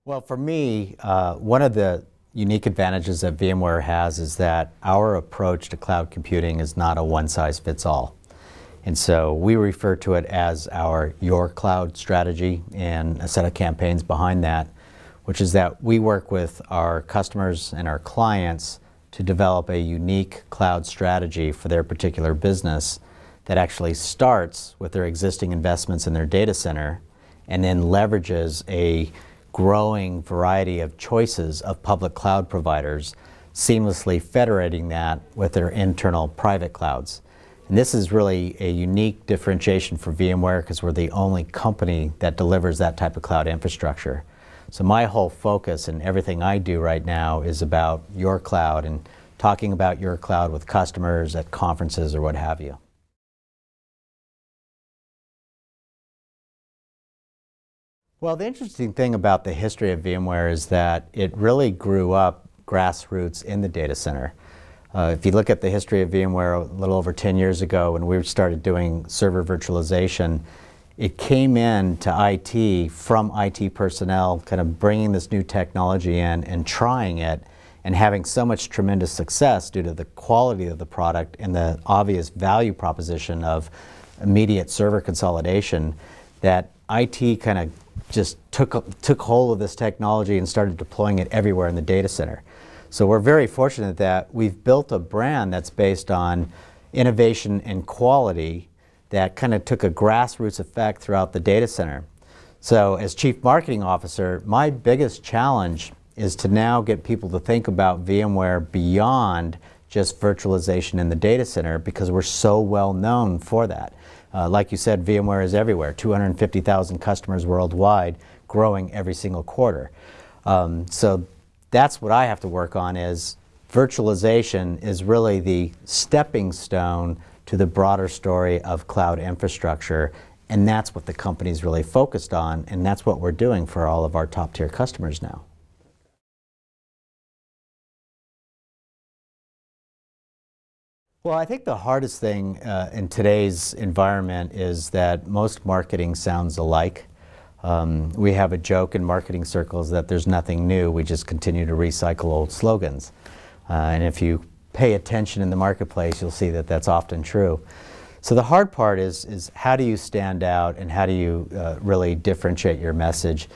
Well, for me, one of the unique advantages that VMware has is that our approach to cloud computing is not a one-size-fits-all. And so we refer to it as our Your Cloud strategy and a set of campaigns behind that, which is that we work with our customers and our clients to develop a unique cloud strategy for their particular business that actually starts with their existing investments in their data center and then leverages a growing variety of choices of public cloud providers, seamlessly federating that with their internal private clouds. And this is really a unique differentiation for VMware because we're the only company that delivers that type of cloud infrastructure. So my whole focus and everything I do right now is about your cloud and talking about your cloud with customers at conferences or what have you. Well, the interesting thing about the history of VMware is that it really grew up grassroots in the data center. If you look at the history of VMware a little over 10 years ago when we started doing server virtualization, it came in to IT from IT personnel kind of bringing this new technology in and trying it and having so much tremendous success due to the quality of the product and the obvious value proposition of immediate server consolidation that IT kind of just took hold of this technology and started deploying it everywhere in the data center. So we're very fortunate that we've built a brand that's based on innovation and quality that kind of took a grassroots effect throughout the data center. So as Chief Marketing Officer, my biggest challenge is to now get people to think about VMware beyond just virtualization in the data center because we're so well known for that. Like you said, VMware is everywhere, 250,000 customers worldwide, growing every single quarter. So that's what I have to work on is virtualization is really the stepping stone to the broader story of cloud infrastructure, and that's what the company's really focused on, and that's what we're doing for all of our top-tier customers now. Well, I think the hardest thing in today's environment is that most marketing sounds alike. We have a joke in marketing circles that there's nothing new, we just continue to recycle old slogans. And if you pay attention in the marketplace, you'll see that that's often true. So the hard part is how do you stand out and how do you really differentiate your message?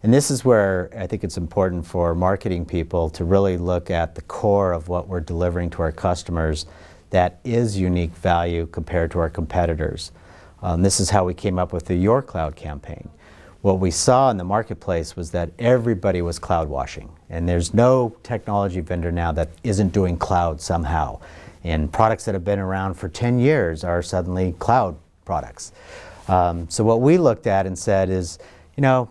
And this is where I think it's important for marketing people to really look at the core of what we're delivering to our customers that is unique value compared to our competitors. This is how we came up with the Your Cloud campaign. What we saw in the marketplace was that everybody was cloud washing, and there's no technology vendor now that isn't doing cloud somehow. And products that have been around for 10 years are suddenly cloud products. So what we looked at and said is, you know,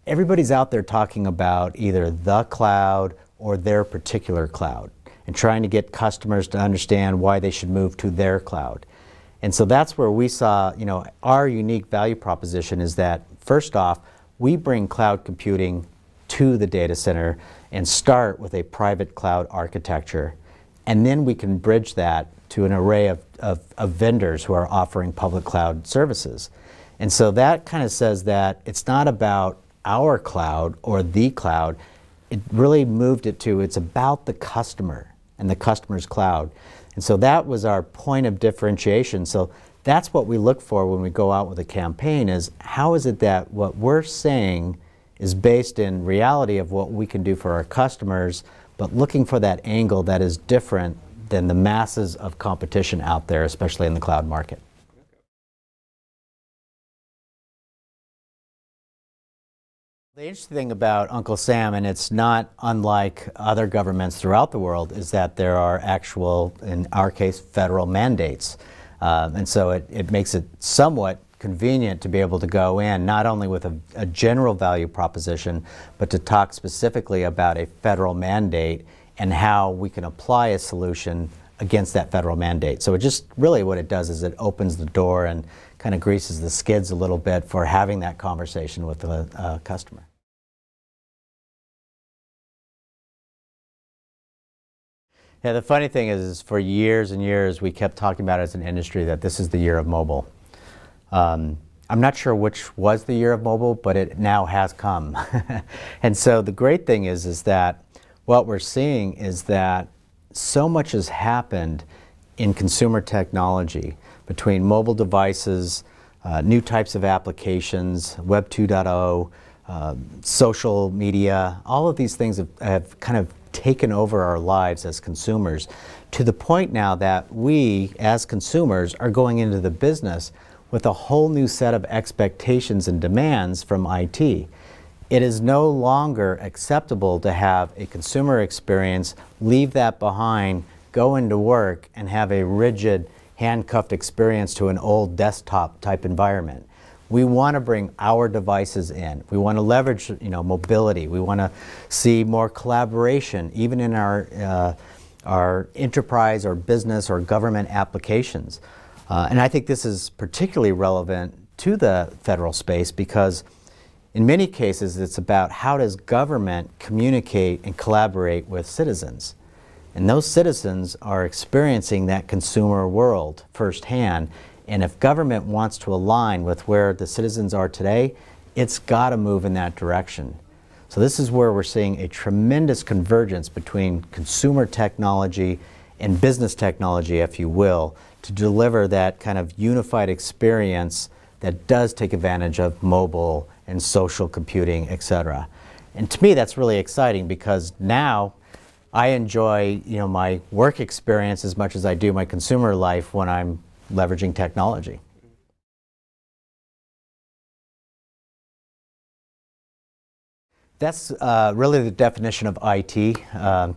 everybody's out there talking about either the cloud or their particular cloud and trying to get customers to understand why they should move to their cloud. And so that's where we saw, you know, our unique value proposition is that, first off, we bring cloud computing to the data center and start with a private cloud architecture. And then we can bridge that to an array of vendors who are offering public cloud services. And so that kind of says that it's not about our cloud or the cloud. It really moved it to it's about the customer and the customer's cloud. And so that was our point of differentiation. So that's what we look for when we go out with a campaign is how is it that what we're saying is based in reality of what we can do for our customers, but looking for that angle that is different than the masses of competition out there, especially in the cloud market. The interesting thing about Uncle Sam, and it's not unlike other governments throughout the world, is that there are actual, in our case, federal mandates. And so it makes it somewhat convenient to be able to go in not only with a general value proposition, but to talk specifically about a federal mandate and how we can apply a solution against that federal mandate. So it just really what it does is it opens the door and kind of greases the skids a little bit for having that conversation with the customer. Yeah, the funny thing is for years and years we kept talking about it as an industry that this is the year of mobile. I'm not sure which was the year of mobile, but it now has come. And so the great thing is that what we're seeing is that so much has happened in consumer technology between mobile devices, new types of applications, Web 2.0, social media. All of these things have kind of taken over our lives as consumers, to the point now that we, as consumers, are going into the business with a whole new set of expectations and demands from IT. It is no longer acceptable to have a consumer experience, leave that behind, go into work, and have a rigid, handcuffed experience to an old desktop type environment. We want to bring our devices in. We want to leverage, mobility. We want to see more collaboration, even in our enterprise or business or government applications. And I think this is particularly relevant to the federal space because in many cases it's about how does government communicate and collaborate with citizens. And those citizens are experiencing that consumer world firsthand. And if government wants to align with where the citizens are today, it's got to move in that direction. So this is where we're seeing a tremendous convergence between consumer technology and business technology, if you will, to deliver that kind of unified experience that does take advantage of mobile and social computing, etc. And to me, that's really exciting because now I enjoy, my work experience as much as I do my consumer life when I'm leveraging technology. That's really the definition of IT,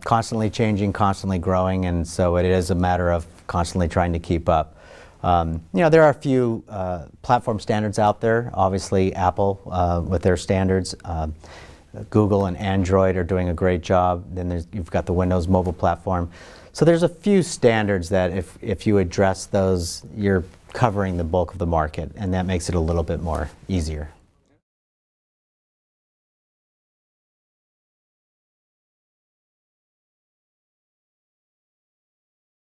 constantly changing, constantly growing, and so it is a matter of constantly trying to keep up. There are a few platform standards out there. Obviously, Apple with their standards. Google and Android are doing a great job. Then you've got the Windows mobile platform. So there's a few standards that if you address those, you're covering the bulk of the market, and that makes it a little bit more easier.